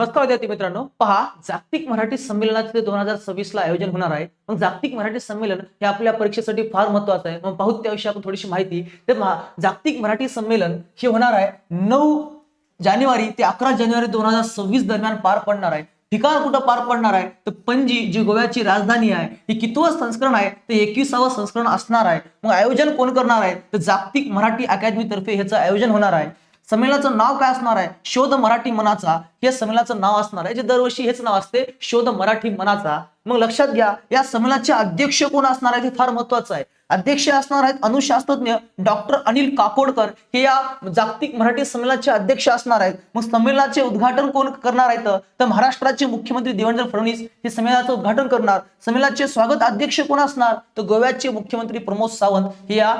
नमस्कार विद्यार्थी मित्रांनो, पहा जागतिक मराठी संमेलनाचे 2026 ला आयोजन होणार आहे. मग जागतिक मराठी संमेलन हे आपल्या परीक्षेसाठी फार महत्त्वाचं आहे. मग पाहू त्याविषयी आपण थोडीशी माहिती. तर पहा जागतिक मराठी संमेलन हे होणार आहे 9 जानेवारी ते 11 जानेवारी 2026 दरम्यान पार पडणार आहे. ठिकाण कुठं पार पडणार आहे तर पणजी, जी गोव्याची राजधानी आहे. ही कितवं संस्करण आहे ते 21वं संस्करण असणार आहे. मग आयोजन कोण करणार आहे तर जागतिक मराठी अकादमी तर्फे ह्याचं आयोजन होणार आहे. संमेलनाचं नाव काय असणार आहे? शोध मराठी मनाचा हे संमेलनाचं नाव असणार आहे. जे दरवर्षी हेच नाव असते, शोध मराठी मनाचा. मग लक्षात घ्या, या संमेलनाचे अध्यक्ष कोण असणार आहेत हे फार महत्वाचं आहे. अध्यक्ष असणार आहेत अणुशास्त्रज्ञ डॉक्टर अनिल काकोडकर. हे या जागतिक मराठी संमेलनाचे अध्यक्ष असणार आहेत. मग संमेलनाचे उद्घाटन कोण करणार आहेत तर महाराष्ट्राचे मुख्यमंत्री देवेंद्र फडणवीस हे संमेलनाचं उद्घाटन करणार. संमेलनाचे स्वागत अध्यक्ष कोण असणार तर गोव्याचे मुख्यमंत्री प्रमोद सावंत हे या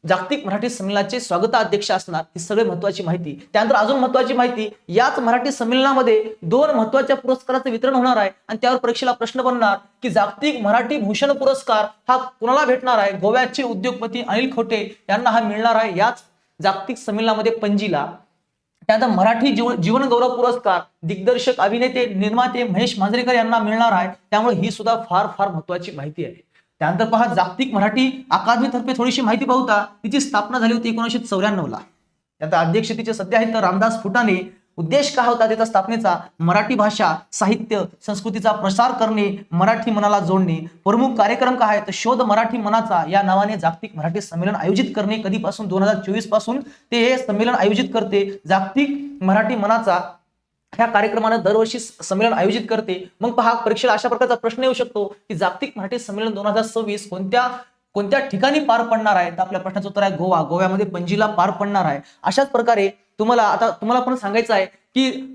जागतिक मराठी संमेलनाचे स्वागताध्यक्ष असणार. ही सगळी महत्वाची माहिती. त्यानंतर अजून महत्वाची माहिती, याच मराठी संमेलनामध्ये 2 महत्वाच्या पुरस्काराचं वितरण होणार आहे आणि त्यावर परीक्षेला प्रश्न बनणार की जागतिक मराठी भूषण पुरस्कार हा कुणाला भेटणार आहे? गोव्याचे उद्योगपती अनिल खोटे यांना हा मिळणार आहे याच जागतिक संमेलनामध्ये पणजीला. त्यानंतर मराठी जीवन गौरव पुरस्कार दिग्दर्शक, अभिनेते, निर्माते महेश मांजरेकर यांना मिळणार आहे. त्यामुळे ही सुद्धा फार फार महत्वाची माहिती आहे. त्यानंतर पहा जागतिक मराठी अकादमीतर्फे थोडीशी माहिती पाहूता. तिची स्थापना झाली होती 1994 ला. त्यानंतर अध्यक्ष तिचे सध्या आहेत रामदास फुटाणे. उद्देश काय होता त्याच्या स्थापनेचा? मराठी भाषा, साहित्य, संस्कृतीचा प्रसार करणे, मराठी मनाला जोडणे. प्रमुख कार्यक्रम काय आहे तर शोध मराठी मनाचा या नावाने जागतिक मराठी संमेलन आयोजित करणे. कधीपासून? 2024 पासून ते हे संमेलन आयोजित करते. जागतिक मराठी मनाचा ह्या कार्यक्रमानं दरवर्षी संमेलन आयोजित करते. मग पहा परीक्षेला अशा प्रकारचा प्रश्न येऊ शकतो की जागतिक मराठी संमेलन 2026 कोणत्या ठिकाणी पार पडणार आहे? तर आपल्या प्रश्नाचं उत्तर आहे गोवा. गोव्यामध्ये पणजीला पार पडणार आहे. अशाच प्रकारे तुम्हाला पण सांगायचं आहे की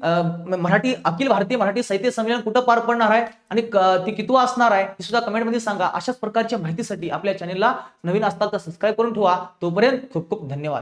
अखिल भारतीय मराठी साहित्य संमेलन कुठं पार पडणार आहे आणि ती कितवा असणार आहे हे सुद्धा कमेंटमध्ये सांगा. अशाच प्रकारच्या माहितीसाठी आपल्या चॅनेलला नवीन असतात तर सबस्क्राईब करून ठेवा. तोपर्यंत खूप खूप धन्यवाद.